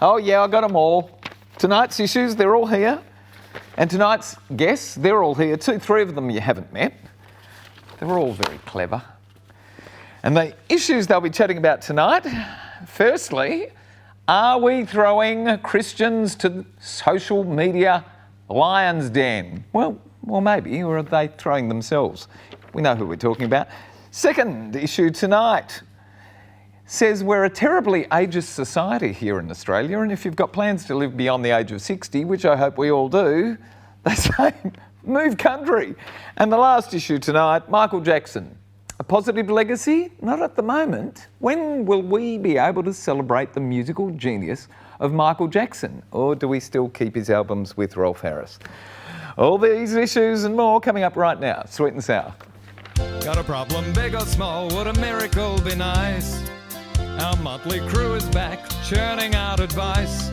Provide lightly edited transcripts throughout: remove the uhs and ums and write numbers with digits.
Oh yeah, I got them all. Tonight's issues, they're all here. And tonight's guests, they're all here too. 3 of them you haven't met. They're all very clever. And the issues they'll be chatting about tonight, firstly, are we throwing Christians to social media lion's den? Well, maybe, or are they throwing themselves? We know who we're talking about. Second issue tonight says we're a terribly ageist society here in Australia, and if you've got plans to live beyond the age of 60, which I hope we all do, they say move country. And the last issue tonight, Michael Jackson. A positive legacy? Not at the moment. When will we be able to celebrate the musical genius of Michael Jackson? Or do we still keep his albums with Rolf Harris? All these issues and more coming up right now. Sweet and Sour. Got a problem, big or small, would a miracle be nice? Our motley crew is back, churning out advice.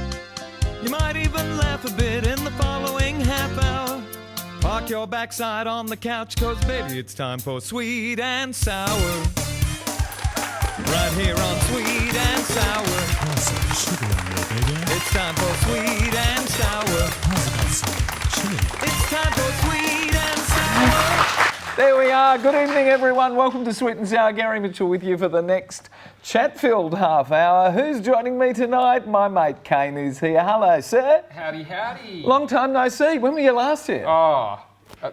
You might even laugh a bit in the following half hour. Park your backside on the couch, cause baby it's time for Sweet and Sour. Right here on Sweet and Sour. It's time for Sweet and Sour. It's time for Sweet and Sour. There we are. Good evening, everyone. Welcome to Sweet and Sour. Gary Mitchell with you for the next chat-filled half hour. Who's joining me tonight? My mate Kane is here. Hello, sir. Howdy, howdy. Long time no see. When were you last here?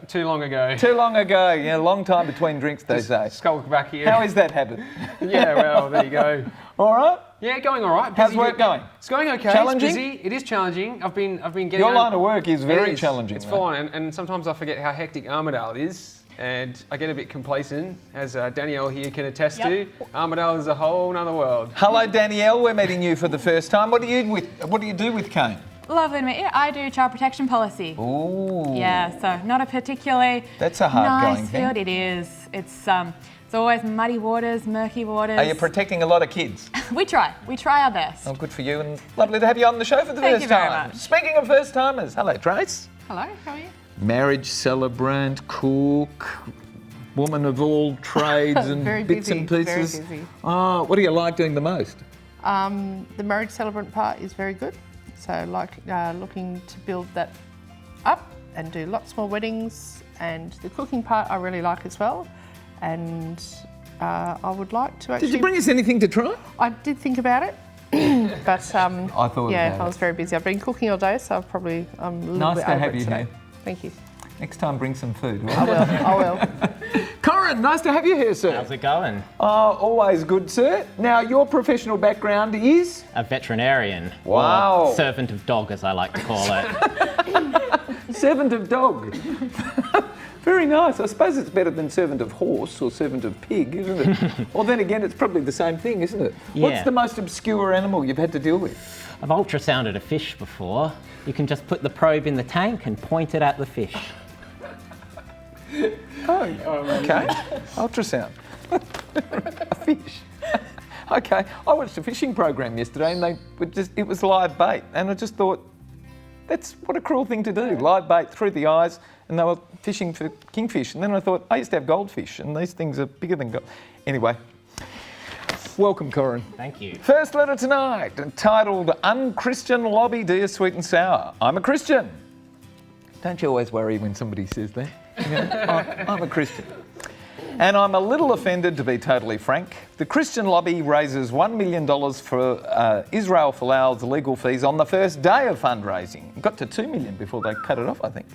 Too long ago. Too long ago. Yeah, long time between drinks, they say. Skulk back here. How is that habit? Yeah, well, there you go. All right. Yeah, going all right. How's work going? It's going okay. Challenging? It's busy. It is challenging. I've been getting... Your line of work is very challenging. It's full on, and sometimes I forget how hectic Armidale is. And I get a bit complacent, as Danielle here can attest to. Armidale is a whole nother world. Hello, Danielle. We're meeting you for the first time. What do you do with Kane? Lovely to meet you. I do child protection policy. Ooh. Yeah, so not a particularly That's a hard-going nice thing. field. It is. It's always muddy waters, murky waters. Are you protecting a lot of kids? We try our best. Oh, good for you, and lovely to have you on the show for the Thank first you very time. much. Speaking of first timers, hello, Trace. Hello, how are you? Marriage celebrant, cook, woman of all trades and Very bits busy, and pieces. very busy. Oh, what do you like doing the most? The marriage celebrant part is very good. So looking to build that up and do lots more weddings. And the cooking part I really like as well. And I would like to actually... Did you bring us anything to try? I did think about it. But I thought yeah, about I was very busy. I've been cooking all day, so I'm a little Nice bit to over have it you today. here. Thank you. Next time, bring some food. Will I you? will. I will. Corrin, nice to have you here, sir. How's it going? Oh, always good, sir. Now, your professional background is? A veterinarian. Wow. Or servant of dog, as I like to call it. Servant of dog. Very nice. I suppose it's better than servant of horse or servant of pig, isn't it? Or then again, it's probably the same thing, isn't it? Yeah. What's the most obscure animal you've had to deal with? I've ultrasounded a fish before. You can just put the probe in the tank and point it at the fish. Oh, okay. Ultrasound. A fish. Okay. I watched a fishing program yesterday and it was live bait. And I just thought, that's what a cruel thing to do. Live bait through the eyes, and they were fishing for kingfish. And then I thought, I used to have goldfish, and these things are bigger than gold. Anyway, welcome, Corrin. Thank you. First letter tonight, entitled Unchristian Lobby, Dear Sweet and Sour. I'm a Christian. Don't you always worry when somebody says that? You know, I'm a Christian. And I'm a little offended, to be totally frank. The Christian lobby raises $1 million for Israel Folau's legal fees on the first day of fundraising. It got to $2 million before they cut it off, I think.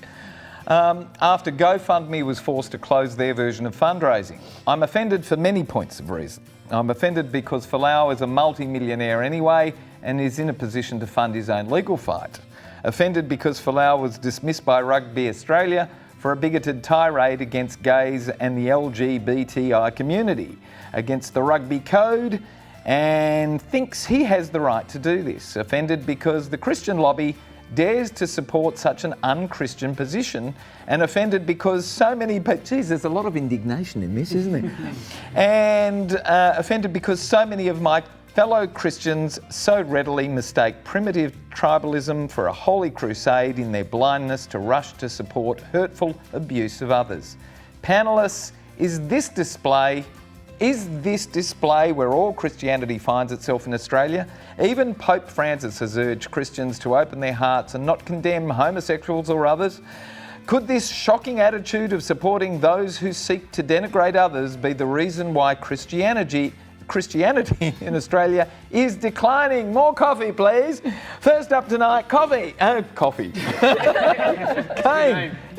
After GoFundMe was forced to close their version of fundraising. I'm offended for many points of reason. I'm offended because Folau is a multi-millionaire anyway and is in a position to fund his own legal fight. Offended because Folau was dismissed by Rugby Australia for a bigoted tirade against gays and the LGBTI community, against the rugby code, and thinks he has the right to do this. Offended because the Christian lobby dares to support such an unchristian position, and offended because so many... Geez, there's a lot of indignation in this, isn't there? And offended because so many of my fellow Christians so readily mistake primitive tribalism for a holy crusade in their blindness to rush to support hurtful abuse of others. Panellists, is this display Is this display where all Christianity finds itself in Australia? Even Pope Francis has urged Christians to open their hearts and not condemn homosexuals or others. Could this shocking attitude of supporting those who seek to denigrate others be the reason why Christianity in Australia is declining? More coffee, please. First up tonight, coffee. Coffee.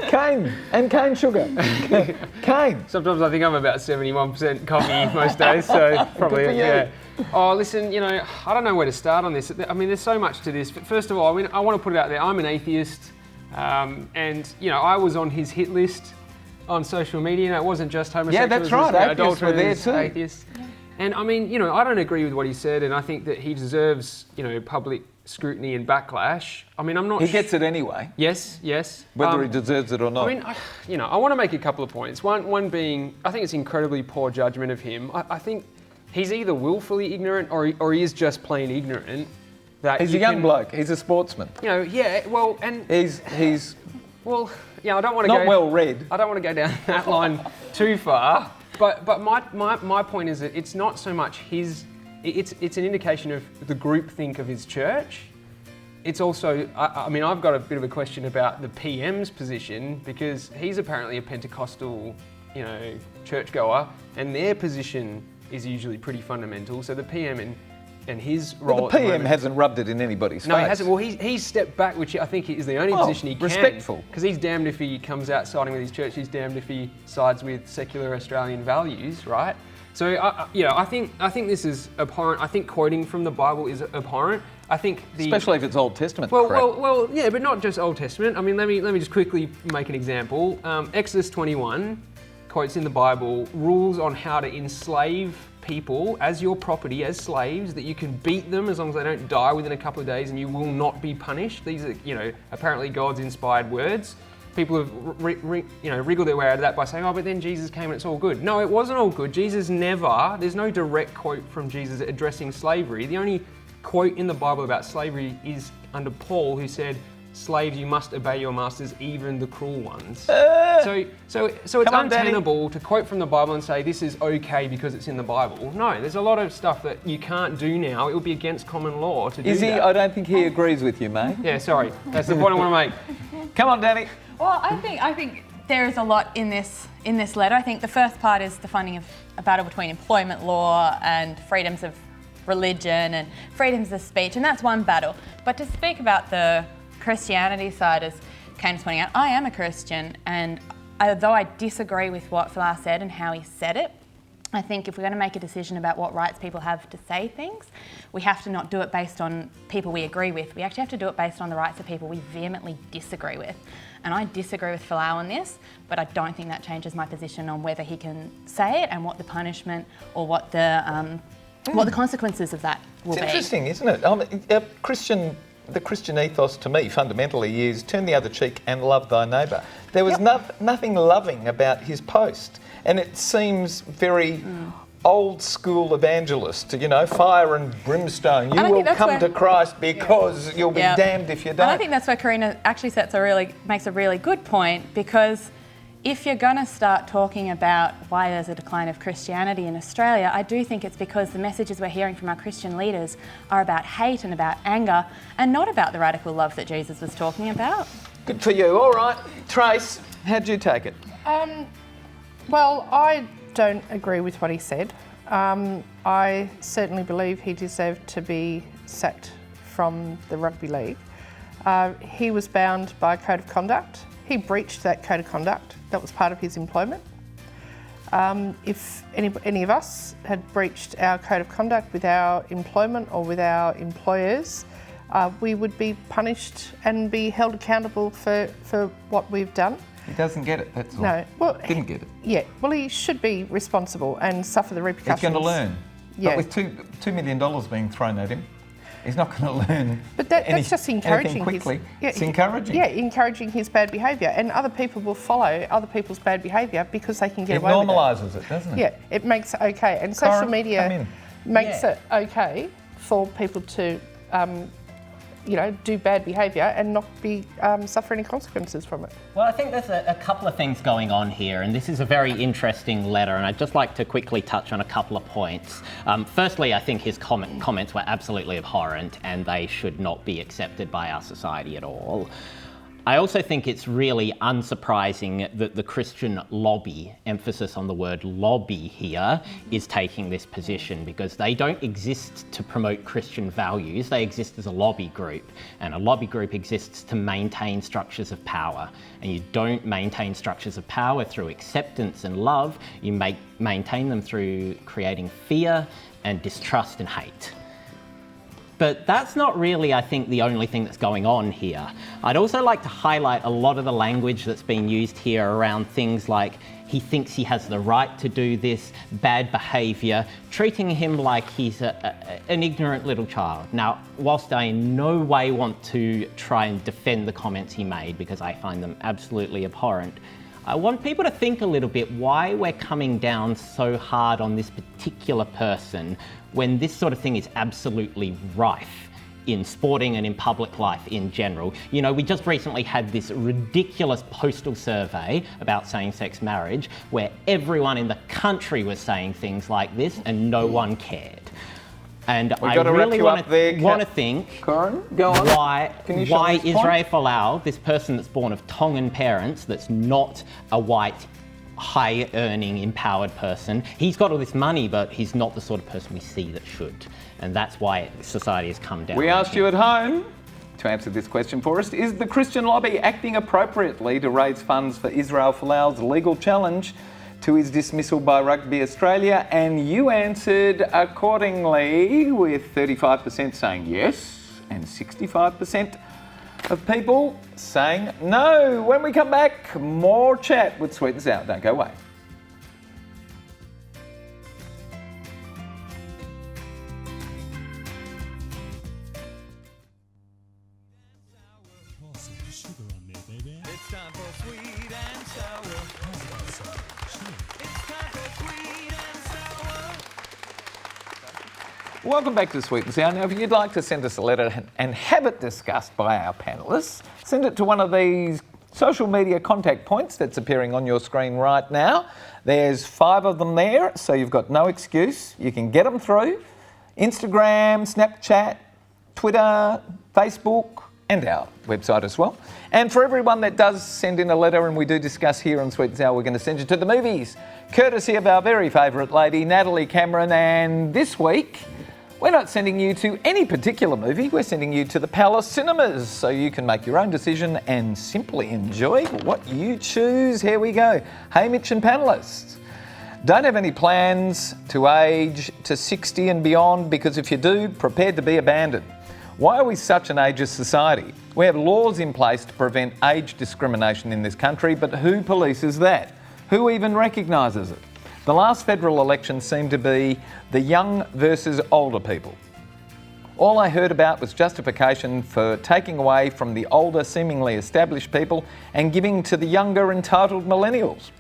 Cane and cane sugar. Cane. Sometimes I think I'm about 71% coffee most days, so probably, yeah. Oh, listen, you know, I don't know where to start on this. I mean, there's so much to this. But first of all, I mean, I want to put it out there. I'm an atheist, and, you know, I was on his hit list on social media. And it wasn't just homosexuals. Yeah, that's right. Atheists were there too. Atheists. And I mean, you know, I don't agree with what he said, and I think that he deserves, you know, public scrutiny and backlash. I mean, I'm not. He gets it anyway. Yes. Whether he deserves it or not. I mean, I want to make a couple of points. One being, I think it's incredibly poor judgment of him. I think he's either willfully ignorant or he is just plain ignorant. That he's a young bloke. He's a sportsman. You know, yeah. Well, and he's. Well, yeah. I don't want to not well read. I don't want to go down that line too far. But my point is that it's not so much his. It's an indication of the groupthink of his church. It's also, I mean, I've got a bit of a question about the PM's position, because he's apparently a Pentecostal, you know, churchgoer, and their position is usually pretty fundamental. So the PM and his role. Well, the PM hasn't rubbed it in anybody's face. No, he hasn't. Well, he's stepped back, which I think is the only position he can. Respectful. Because he's damned if he comes out siding with his church. He's damned if he sides with secular Australian values, right? So, I think this is abhorrent. I think quoting from the Bible is abhorrent. I think especially if it's Old Testament. Well, yeah, but not just Old Testament. I mean, let me just quickly make an example. Exodus 21 quotes in the Bible rules on how to enslave people as your property, as slaves, that you can beat them as long as they don't die within a couple of days, and you will not be punished. These are, you know, apparently God's inspired words. People have wriggled their way out of that by saying, oh, but then Jesus came and it's all good. No, it wasn't all good. Jesus never, there's no direct quote from Jesus addressing slavery. The only quote in the Bible about slavery is under Paul, who said, slaves, you must obey your masters, even the cruel ones. So it's untenable to quote from the Bible and say this is okay because it's in the Bible. No, there's a lot of stuff that you can't do now. It would be against common law to do that. Is he? I don't think he agrees with you, mate. Yeah, sorry. That's the point I want to make. Come on, Danny. Well, I think there is a lot in this letter. I think the first part is the finding of a battle between employment law and freedoms of religion and freedoms of speech, and that's one battle. But to speak about the Christianity side, as Kane was pointing out, I am a Christian, and although I disagree with what Folau said and how he said it, I think if we're going to make a decision about what rights people have to say things, we have to not do it based on people we agree with. We actually have to do it based on the rights of people we vehemently disagree with. And I disagree with Folau on this, but I don't think that changes my position on whether he can say it and what the punishment or what the consequences of that will be. It's interesting, isn't it? The Christian ethos to me fundamentally is turn the other cheek and love thy neighbour. There was nothing loving about his post, and it seems very old school evangelist, you know, fire and brimstone. You will come to Christ because you'll be damned if you don't. And I think that's where Corrin actually makes a really good point, because if you're going to start talking about why there's a decline of Christianity in Australia, I do think it's because the messages we're hearing from our Christian leaders are about hate and about anger, and not about the radical love that Jesus was talking about. Good for you. All right. Trace, how'd you take it? Well, I don't agree with what he said. I certainly believe he deserved to be sacked from the rugby league. He was bound by a code of conduct. He breached that code of conduct. That was part of his employment. If any of us had breached our code of conduct with our employment or with our employers, we would be punished and be held accountable for what we've done. He doesn't get it, that's all. No, well, didn't get it. Yeah, well, he should be responsible and suffer the repercussions. He's going to learn. Yeah. But with $2 million being thrown at him, he's not going to learn. But that's just encouraging quickly. It's encouraging. Yeah, encouraging his bad behaviour, and other people will follow other people's bad behaviour because they can get away with it. It normalises it, doesn't it? Yeah, it makes it okay, and social media makes it okay for people to do bad behaviour and not be suffer any consequences from it. Well, I think there's a couple of things going on here, and this is a very interesting letter, and I'd just like to quickly touch on a couple of points. Firstly, I think his comments were absolutely abhorrent, and they should not be accepted by our society at all. I also think it's really unsurprising that the Christian lobby, emphasis on the word lobby here, is taking this position, because they don't exist to promote Christian values, they exist as a lobby group, and a lobby group exists to maintain structures of power. And you don't maintain structures of power through acceptance and love, you maintain them through creating fear and distrust and hate. But that's not really, I think, the only thing that's going on here. I'd also like to highlight a lot of the language that's being used here around things like he thinks he has the right to do this, bad behaviour, treating him like he's an ignorant little child. Now, whilst I in no way want to try and defend the comments he made, because I find them absolutely abhorrent, I want people to think a little bit why we're coming down so hard on this particular person when this sort of thing is absolutely rife in sporting and in public life in general. We just recently had this ridiculous postal survey about same-sex marriage where everyone in the country was saying things like this and no one cared. And I really want to think Corrin, go on. why Israel Folau, this person that's born of Tongan parents, that's not a white, high-earning, empowered person, he's got all this money, but he's not the sort of person we see that should. And that's why society has come down. We asked you at home to answer this question for us. Is the Christian lobby acting appropriately to raise funds for Israel Folau's legal challenge to his dismissal by Rugby Australia? And you answered accordingly, with 35% saying yes and 65% of people saying no. When we come back, more chat with Sweet and Sour. Don't go away. It's time for sweet and sour. It's time for sweet and sour. Welcome back to Sweet and Sour. Now, if you'd like to send us a letter and have it discussed by our panellists, send it to one of these social media contact points that's appearing on your screen right now. There's 5 of them there, so you've got no excuse. You can get them through Instagram, Snapchat, Twitter, Facebook, and our website as well. And for everyone that does send in a letter and we do discuss here on Sweet and Sour, we're going to send you to the movies, courtesy of our very favourite lady, Natalie Cameron. And this week, we're not sending you to any particular movie, we're sending you to the Palace Cinemas, so you can make your own decision and simply enjoy what you choose. Here we go. Hey, Mitch and panellists. Don't have any plans to age to 60 and beyond, because if you do, prepared to be abandoned. Why are we such an ageist society? We have laws in place to prevent age discrimination in this country, but who polices that? Who even recognises it? The last federal election seemed to be the young versus older people. All I heard about was justification for taking away from the older, seemingly established people and giving to the younger, entitled millennials.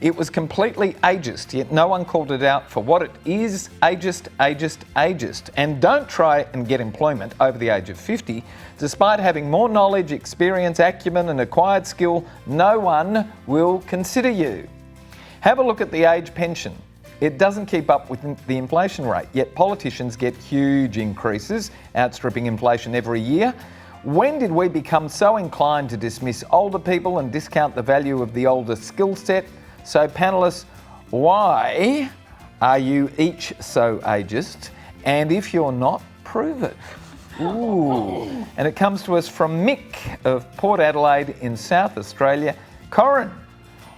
It was completely ageist, yet no one called it out for what it is: ageist, ageist, ageist. And don't try and get employment over the age of 50. Despite having more knowledge, experience, acumen and acquired skill, no one will consider you. Have a look at the age pension. It doesn't keep up with the inflation rate, yet politicians get huge increases, outstripping inflation every year. When did we become so inclined to dismiss older people and discount the value of the older skill set? So panellists, why are you each so ageist? And if you're not, prove it. Ooh. And it comes to us from Mick of Port Adelaide in South Australia. Corrin,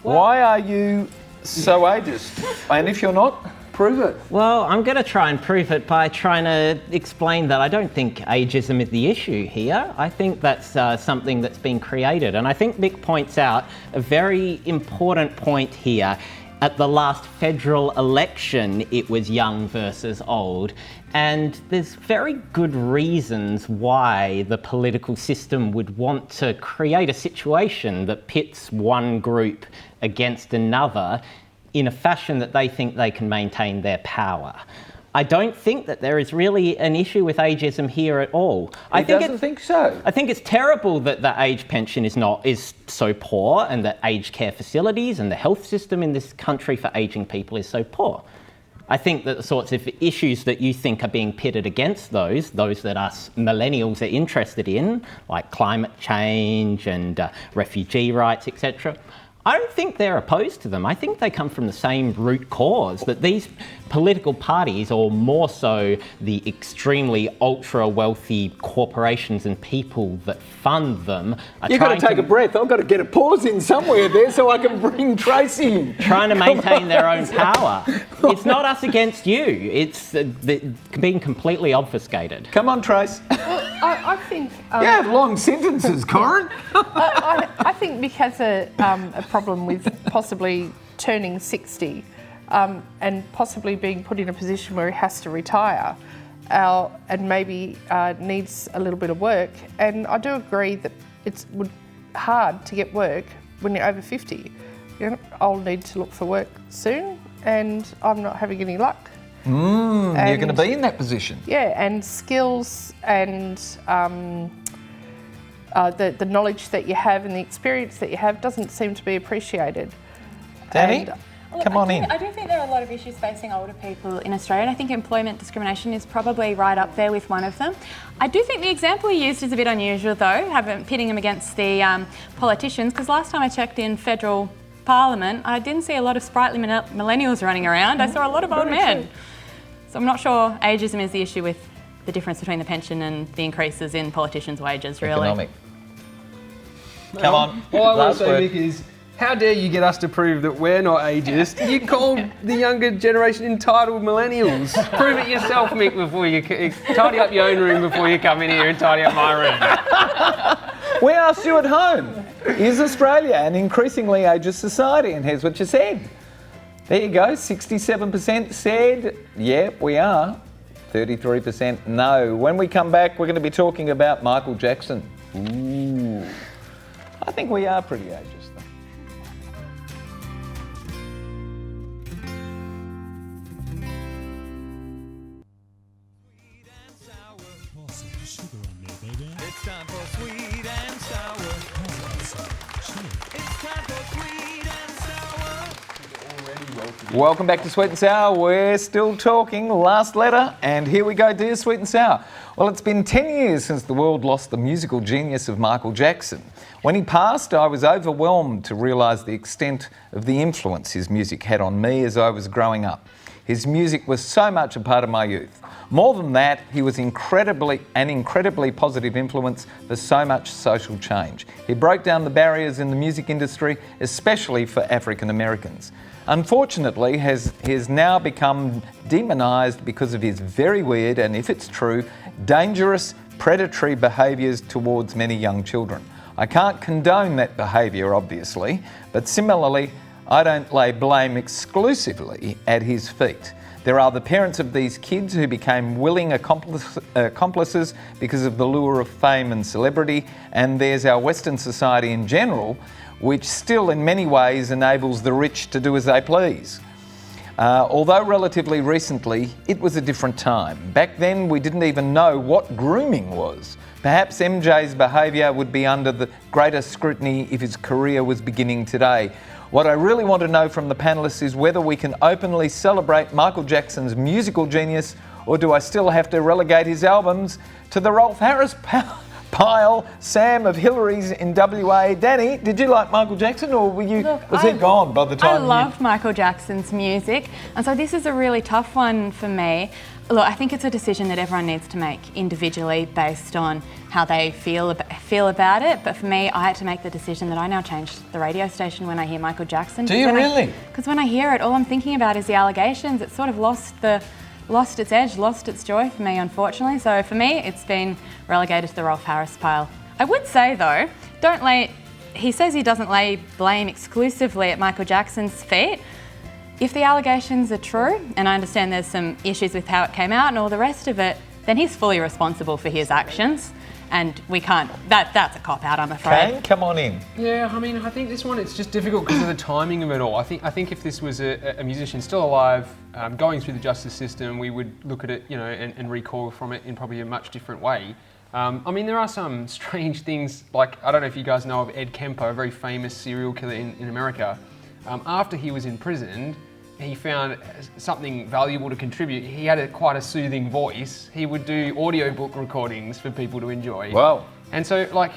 why are you so ageist? And if you're not, prove it. Well, I'm going to try and prove it by trying to explain that I don't think ageism is the issue here. I think that's something that's been created. And I think Mick points out a very important point here. At the last federal election, it was young versus old. And there's very good reasons why the political system would want to create a situation that pits one group against another in a fashion that they think they can maintain their power. I don't think that there is really an issue with ageism here at all. I think so. I think it's terrible that the age pension is so poor, and that aged care facilities and the health system in this country for ageing people is so poor. I think that the sorts of issues that you think are being pitted against those that us millennials are interested in, like climate change and refugee rights, etc., I don't think they're opposed to them. I think they come from the same root cause, that these political parties, or more so the extremely ultra-wealthy corporations and people that fund them, are You've got to take a breath. I've got to get a pause in somewhere there so I can bring Tracy in. Trying to maintain their own power. It's not us against you. It's being completely obfuscated. Come on, Trace. I think... Yeah, long sentences, Corrin. I think Mick has a problem with possibly turning 60 and possibly being put in a position where he has to retire and maybe needs a little bit of work. And I do agree that it's hard to get work when you're over 50. I'll need to look for work soon, and I'm not having any luck. You're going to be in that position. Yeah, and skills and the knowledge that you have and the experience that you have doesn't seem to be appreciated. Danny, come on in. I do think there are a lot of issues facing older people in Australia, and I think employment discrimination is probably right up there with one of them. I do think the example you used is a bit unusual, though, pitting them against the politicians, because last time I checked in federal Parliament, I didn't see a lot of sprightly millennials running around. I saw a lot of old men. So I'm not sure ageism is the issue with the difference between the pension and the increases in politicians' wages, really. Economic. Come on. All I want Last to say, word. Mick, is how dare you get us to prove that we're not ageist? You called the younger generation entitled millennials. Prove it yourself, Mick, before you tidy up your own room before you come in here and tidy up my room. We asked you at home, is Australia an increasingly ageist society? And here's what you said. There you go, 67% said, yeah, we are. 33% no. When we come back, we're going to be talking about Michael Jackson. Ooh. I think we are pretty ageist, though. It's time for sweet and sour. It's time for sweet and sour. Welcome back to Sweet and Sour. We're still talking last letter, and here we go, dear Sweet and Sour. Well, it's been 10 years since the world lost the musical genius of Michael Jackson. When he passed, I was overwhelmed to realise the extent of the influence his music had on me as I was growing up. His music was so much a part of my youth. More than that, he was an incredibly positive influence for so much social change. He broke down the barriers in the music industry, especially for African Americans. Unfortunately, he has now become demonised because of his very weird, and if it's true, dangerous, predatory behaviours towards many young children. I can't condone that behaviour, obviously, but similarly, I don't lay blame exclusively at his feet. There are the parents of these kids who became willing accomplices because of the lure of fame and celebrity, and there's our Western society in general, which still in many ways enables the rich to do as they please. Although relatively recently, it was a different time. Back then, we didn't even know what grooming was. Perhaps MJ's behaviour would be under the greater scrutiny if his career was beginning today. What I really want to know from the panellists is whether we can openly celebrate Michael Jackson's musical genius, or do I still have to relegate his albums to the Rolf Harris pile, Sam of Hillary's in WA. Danny, did you like Michael Jackson, or was he gone by the time I loved Michael Jackson's music, and so this is a really tough one for me. Look, I think it's a decision that everyone needs to make individually based on how they feel about it. But for me, I had to make the decision that I now change the radio station when I hear Michael Jackson. Do you really? Because when I hear it, all I'm thinking about is the allegations. It's sort of lost its edge, lost its joy for me, unfortunately. So for me, it's been relegated to the Rolf Harris pile. I would say though, he says he doesn't lay blame exclusively at Michael Jackson's feet. If the allegations are true, and I understand there's some issues with how it came out and all the rest of it, then he's fully responsible for his actions. And we can't, that's a cop-out, I'm afraid. Kane, come on in. Yeah, I mean, I think this one, it's just difficult because of the timing of it all. I think if this was a musician still alive, going through the justice system, we would look at it, you know, and recoil from it in probably a much different way. I mean, there are some strange things, like, I don't know if you guys know of Ed Kemper, a very famous serial killer in America. After he was imprisoned, he found something valuable to contribute. He had quite a soothing voice. He would do audiobook recordings for people to enjoy. Wow. And so, like,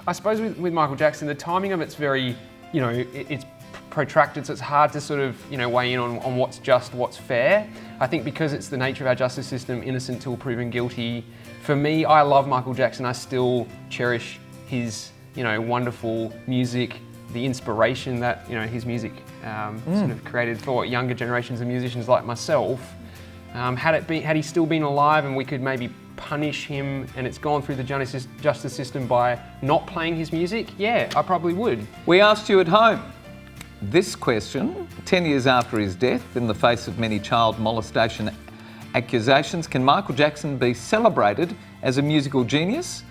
I suppose with Michael Jackson, the timing of it's very, you know, it's protracted, so it's hard to sort of, you know, weigh in on what's just, what's fair. I think because it's the nature of our justice system, innocent till proven guilty. For me, I love Michael Jackson. I still cherish his, you know, wonderful music, the inspiration that, you know, his music sort of created for younger generations of musicians like myself. Had he still been alive and we could maybe punish him and it's gone through the justice system by not playing his music, yeah, I probably would. We asked you at home this question, 10 years after his death, in the face of many child molestation accusations, can Michael Jackson be celebrated as a musical genius?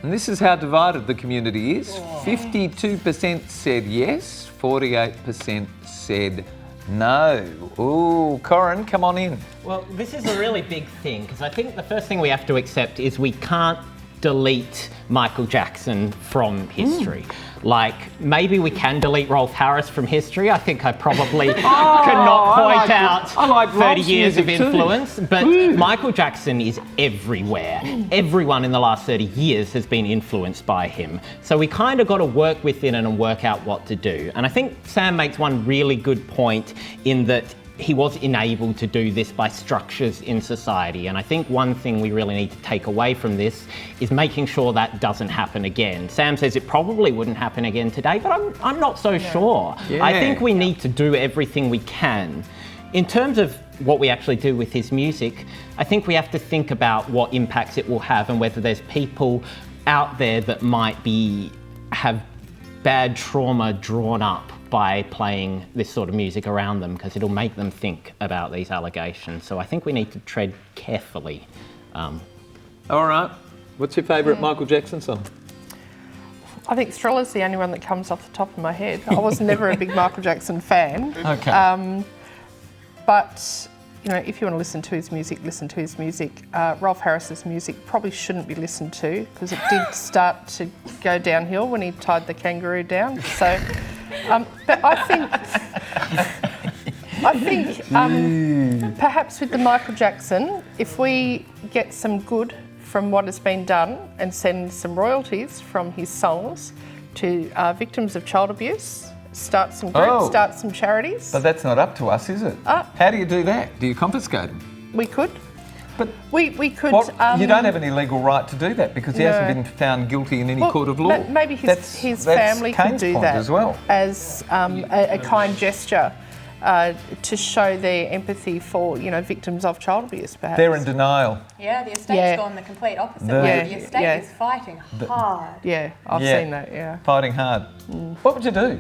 And this is how divided the community is. 52% said yes, 48% said no. Ooh, Corrin, come on in. Well, this is a really big thing because I think the first thing we have to accept is we can't delete Michael Jackson from history. Like, maybe we can delete Rolf Harris from history. I think I probably could not point out 30 years of influence, but Michael Jackson is everywhere. Everyone in the last 30 years has been influenced by him. So we kind of got to work within it and work out what to do. And I think Sam makes one really good point in that he was enabled to do this by structures in society. And I think one thing we really need to take away from this is making sure that doesn't happen again. Sam says it probably wouldn't happen again today, but I'm not so sure. Yeah. I think we need to do everything we can. In terms of what we actually do with his music, I think we have to think about what impacts it will have and whether there's people out there that might have bad trauma drawn up by playing this sort of music around them, because it'll make them think about these allegations. So I think we need to tread carefully. All right. What's your favourite Michael Jackson song? I think Thriller's the only one that comes off the top of my head. I was never a big Michael Jackson fan. Okay. But, you know, if you want to listen to his music, listen to his music. Rolf Harris's music probably shouldn't be listened to because it did start to go downhill when he tied the kangaroo down. So, but I think perhaps with the Michael Jackson, if we get some good from what has been done and send some royalties from his songs to victims of child abuse, start some groups, start some charities. But that's not up to us, is it? How do you do that? Do you confiscate them? We could. But we could. you don't have any legal right to do that because he hasn't been found guilty in any court of law. Maybe his family could Kane's do point that as well. as a kind gesture to show their empathy for, you know, victims of child abuse, perhaps. They're in denial. Yeah, the estate's gone the complete opposite way. The estate is fighting hard. Yeah, I've seen that, yeah. Fighting hard. What would you do?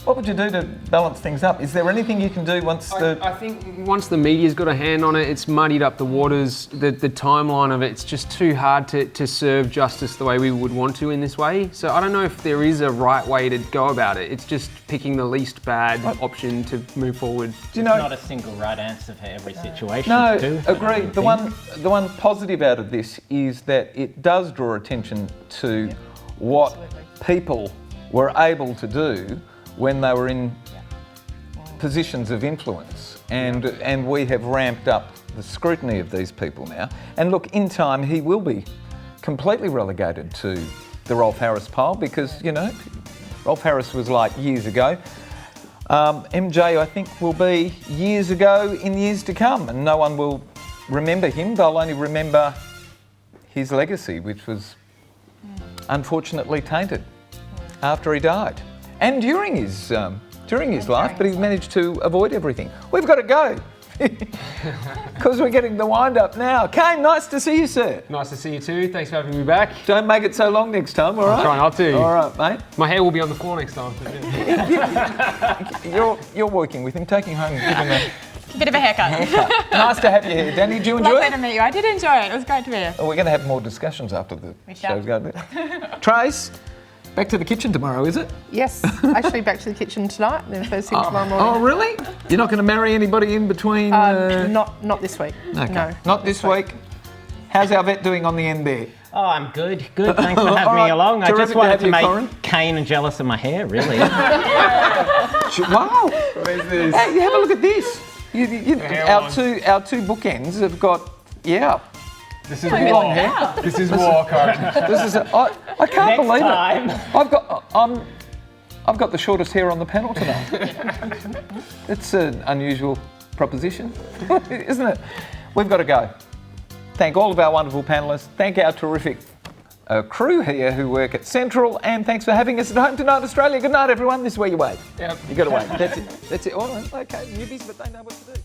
What would you do to balance things up? Is there anything you can do once I think once the media's got a hand on it, it's muddied up the waters, the timeline of it, it's just too hard to serve justice the way we would want to in this way. So I don't know if there is a right way to go about it. It's just picking the least bad option to move forward. Do you know? Not a single right answer for every situation. No, agreed. The one positive out of this is that it does draw attention to what people were able to do when they were in positions of influence, and we have ramped up the scrutiny of these people now. And look, in time he will be completely relegated to the Rolf Harris pile because, you know, Rolf Harris was like years ago. MJ, I think, will be years ago in years to come, and no one will remember him. They'll only remember his legacy, which was unfortunately tainted after he died. And during his life, but he's managed to avoid everything. We've got to go because we're getting the wind up now. Kane, nice to see you, sir. Nice to see you too. Thanks for having me back. Don't make it so long next time, all right? I'll try not to. All right, mate. My hair will be on the floor next time. You're working with him, take him home, Bit of a haircut. Nice to have you here. Danny, did you enjoy Lovely it? to meet you. I did enjoy it. It was great to be here. We're going to have more discussions after the We shall. show's going. Trace, back to the kitchen tomorrow, is it? Yes, actually back to the kitchen tonight and then first thing tomorrow morning. Oh, really? You're not going to marry anybody in between? Not this week. Okay. No. Not this week. How's our vet doing on the end there? Oh, I'm good. Good. Thanks for having All right, me along. I terrific just to wanted have to you, make Corrin. Kane jealous of my hair, really. Wow! Where's this? Hey, have a look at this. hair Our one. two bookends have got This is long war. hair. This is war, Corrin. This is I can't Next believe time. it. I've got the shortest hair on the panel tonight. It's an unusual proposition, isn't it? We've got to go. Thank all of our wonderful panellists. Thank our terrific crew here who work at Central, and thanks for having us at home tonight, Australia. Good night, everyone. This is where you wave. Yep. You got to wave. That's it. That's it. All right. Okay, newbies, but they know what to do.